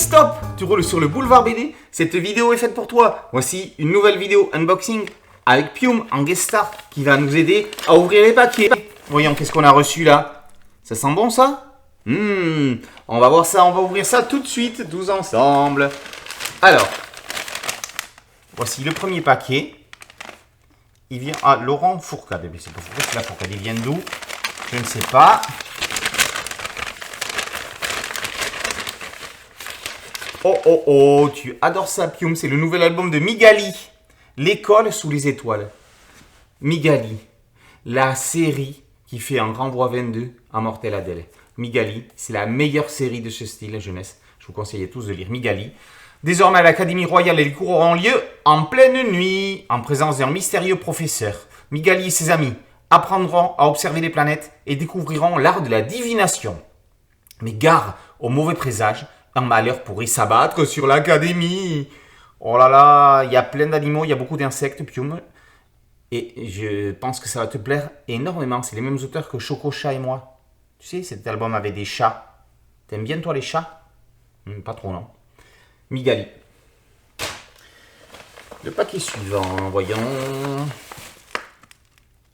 stop! Tu roules sur le boulevard BD? Cette vidéo est faite pour toi. Voici une nouvelle vidéo unboxing avec Pium en guest star qui va nous aider à ouvrir les paquets. Voyons qu'est-ce qu'on a reçu là. Ça sent bon ça? On va voir ça, on va ouvrir ça tout de suite, tous ensemble. Alors, voici le premier paquet. Il vient à Laurent Fourcade. C'est pas Fourcade, c'est la Fourcade. Il vient d'où? Je ne sais pas. Oh, tu adores ça, Pium. C'est le nouvel album de Migali. L'école sous les étoiles. Migali, la série qui fait un renvoi 22 à Mortel Adèle. Migali, c'est la meilleure série de ce style jeunesse. Je vous conseille à tous de lire Migali. Désormais, à l'Académie Royale, les cours auront lieu en pleine nuit, en présence d'un mystérieux professeur. Migali et ses amis apprendront à observer les planètes et découvriront l'art de la divination. Mais gare aux mauvais présages, un malheur pourrait s'abattre sur l'Académie. Oh là là, il y a plein d'animaux, il y a beaucoup d'insectes, Pium. Et je pense que ça va te plaire énormément. C'est les mêmes auteurs que Choco Chat et moi. Tu sais, cet album avait des chats. T'aimes bien toi les chats? Pas trop, non. Migali. Le paquet suivant, voyons.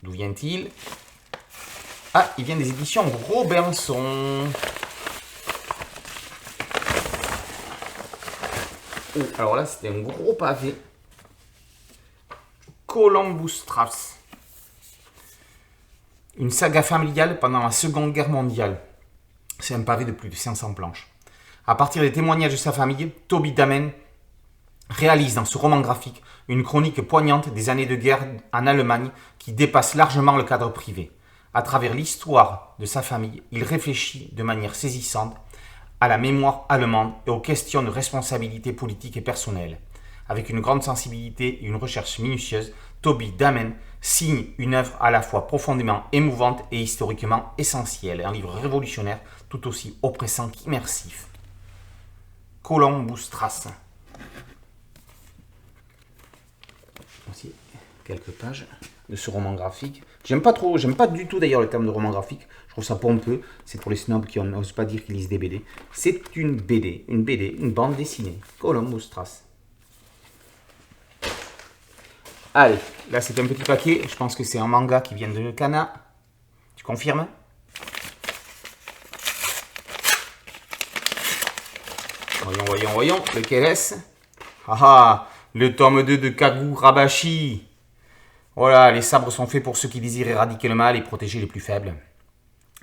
D'où vient-il? Ah, il vient des éditions Robinson. Oh, alors là, c'était un gros pavé. Columbus Strass. Une saga familiale pendant la Seconde Guerre mondiale. C'est un pavé de plus de 500 planches. À partir des témoignages de sa famille, Toby Damen réalise dans ce roman graphique une chronique poignante des années de guerre en Allemagne qui dépasse largement le cadre privé. À travers l'histoire de sa famille, il réfléchit de manière saisissante à la mémoire allemande et aux questions de responsabilité politique et personnelle. Avec une grande sensibilité et une recherche minutieuse, Toby Damen signe une œuvre à la fois profondément émouvante et historiquement essentielle. Un livre révolutionnaire tout aussi oppressant qu'immersif. Columbus Strass. Voici quelques pages de ce roman graphique. J'aime pas du tout d'ailleurs le terme de roman graphique. Je trouve ça pompeux. C'est pour les snobs qui n'osent pas dire qu'ils lisent des BD. C'est une BD, une bande dessinée. Columbus Strass. Allez, là c'est un petit paquet. Je pense que c'est un manga qui vient de Kana. Tu confirmes? Voyons. Lequel est-ce? Le tome 2 de Kagurabashi. Voilà, les sabres sont faits pour ceux qui désirent éradiquer le mal et protéger les plus faibles.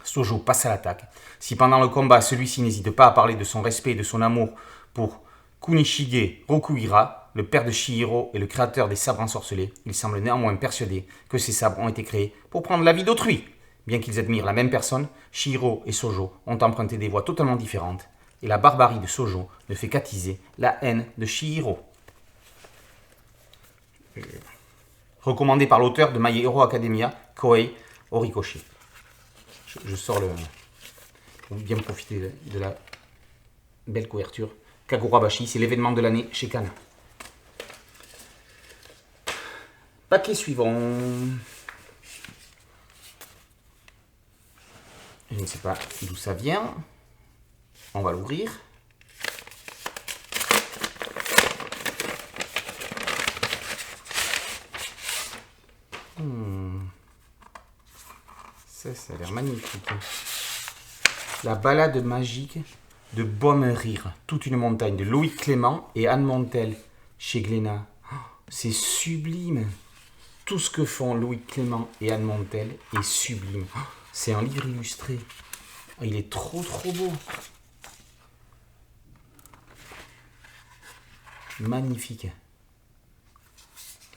Sojo passe à l'attaque. Si pendant le combat, celui-ci n'hésite pas à parler de son respect et de son amour pour Kunishige Rokuhira, le père de Shihiro et le créateur des sabres ensorcelés, il semble néanmoins persuadé que ces sabres ont été créés pour prendre la vie d'autrui. Bien qu'ils admirent la même personne, Shihiro et Sojo ont emprunté des voies totalement différentes, et la barbarie de Sojo ne fait qu'attiser la haine de Shihiro. Recommandé par l'auteur de My Hero Academia, Kohei Horikoshi. Je sors le... Pour bien profiter de la belle couverture. Kagurabashi, c'est l'événement de l'année chez Kana. Paquet suivant. Je ne sais pas d'où ça vient. On va l'ouvrir. Ça a l'air magnifique. La balade magique de Baume-Rire. Toute une montagne de Loïc Clément et Anne Montel chez Glénat. C'est sublime. Tout ce que font Loïc Clément et Anne Montel est sublime. C'est un livre illustré. Il est trop beau. Magnifique.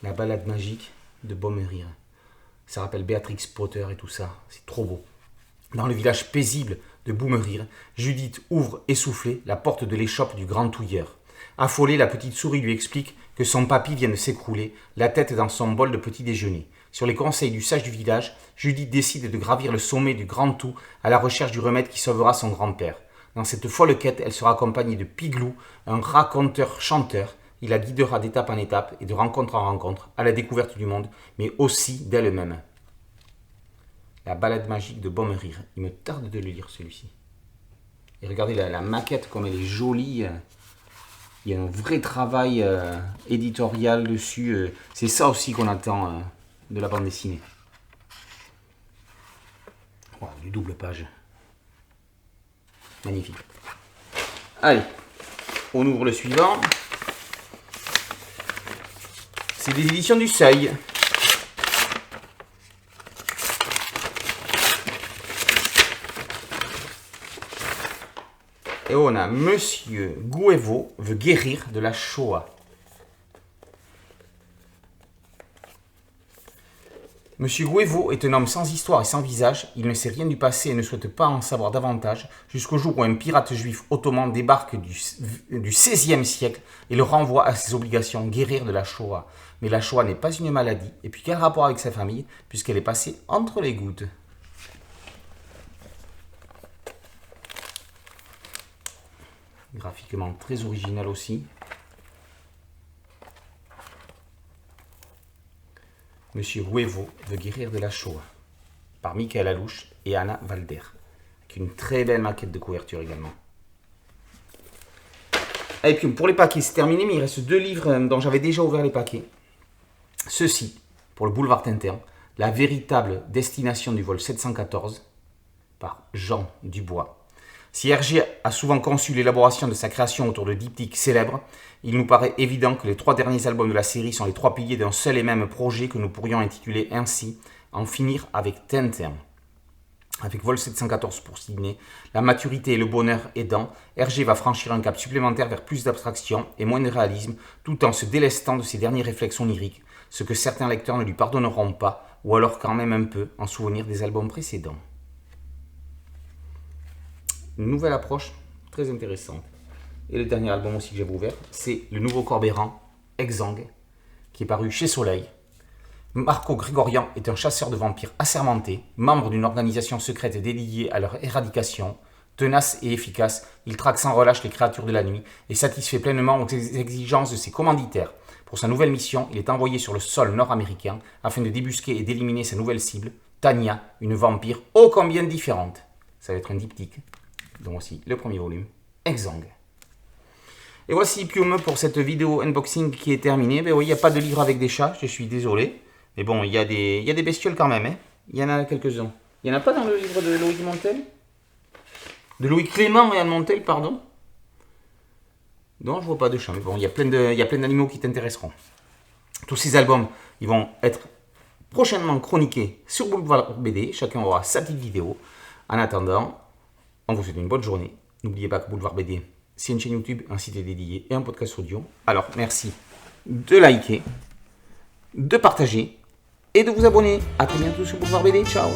La balade magique de Baume-Rire. Ça rappelle Béatrix Potter et tout ça. C'est trop beau. Dans le village paisible de Baume-Rire, Judith ouvre essoufflée la porte de l'échoppe du grand touilleur. Affolée, la petite souris lui explique que son papy vient de s'écrouler, la tête dans son bol de petit déjeuner. Sur les conseils du sage du village, Judith décide de gravir le sommet du grand tout à la recherche du remède qui sauvera son grand-père. Dans cette folle quête, elle sera accompagnée de Piglou, un raconteur-chanteur. Il la guidera d'étape en étape et de rencontre en rencontre à la découverte du monde, mais aussi d'elle-même. La balade magique de Baume-Rire. Il me tarde de le lire celui-ci. Et regardez la maquette comme elle est jolie. Il y a un vrai travail éditorial dessus. C'est ça aussi qu'on attend de la bande dessinée. Wow, du double page. Magnifique. Allez, on ouvre le suivant. C'est des éditions du Seuil. Et on a Monsieur Guevo veut guérir de la Shoah. Monsieur Guevo est un homme sans histoire et sans visage. Il ne sait rien du passé et ne souhaite pas en savoir davantage jusqu'au jour où un pirate juif ottoman débarque du XVIe siècle et le renvoie à ses obligations, guérir de la Shoah. Mais la Shoah n'est pas une maladie. Et puis quel rapport avec sa famille puisqu'elle est passée entre les gouttes. Graphiquement très original aussi. Monsieur Guevo veut guérir de la Shoah. Par Michael Alouche et Anna Valder. Avec une très belle maquette de couverture également. Et puis pour les paquets, c'est terminé, mais il reste 2 livres dont j'avais déjà ouvert les paquets. Ceci, pour le boulevard Tintin, La véritable destination du vol 714, par Jean Dubois. Si Hergé a souvent conçu l'élaboration de sa création autour de diptyques célèbres, il nous paraît évident que les 3 derniers albums de la série sont les 3 piliers d'un seul et même projet que nous pourrions intituler ainsi « En finir avec Tintin ». Avec Vol 714 pour Sydney, la maturité et le bonheur aidant, Hergé va franchir un cap supplémentaire vers plus d'abstraction et moins de réalisme, tout en se délestant de ses derniers réflexes oniriques, ce que certains lecteurs ne lui pardonneront pas, ou alors quand même un peu, en souvenir des albums précédents. Une nouvelle approche très intéressante. Et le dernier album aussi que j'avais ouvert, c'est le nouveau Corbéran, Exang, qui est paru chez Soleil. Marco Grégorian est un chasseur de vampires assermenté, membre d'une organisation secrète dédiée à leur éradication. Tenace et efficace, il traque sans relâche les créatures de la nuit et satisfait pleinement aux exigences de ses commanditaires. Pour sa nouvelle mission, il est envoyé sur le sol nord-américain afin de débusquer et d'éliminer sa nouvelle cible, Tania, une vampire ô combien différente. Ça va être un diptyque. Donc voici le premier volume, Exang. Et voici Pium pour cette vidéo unboxing qui est terminée. Ben oui, il n'y a pas de livre avec des chats, je suis désolé. Mais bon, il y a des bestioles quand même. Hein. Il y en a quelques-uns. Il n'y en a pas dans le livre de Loïc Montel? De Loïc Clément et Anne Montel, pardon. Non, je vois pas de chats. Mais bon, il y a plein d'animaux qui t'intéresseront. Tous ces albums, ils vont être prochainement chroniqués sur Boulevard BD. Chacun aura sa petite vidéo. En attendant, on vous souhaite une bonne journée. N'oubliez pas que Boulevard BD, c'est une chaîne YouTube, un site dédié et un podcast audio. Alors, merci de liker, de partager et de vous abonner. A très bientôt sur Boulevard BD. Ciao!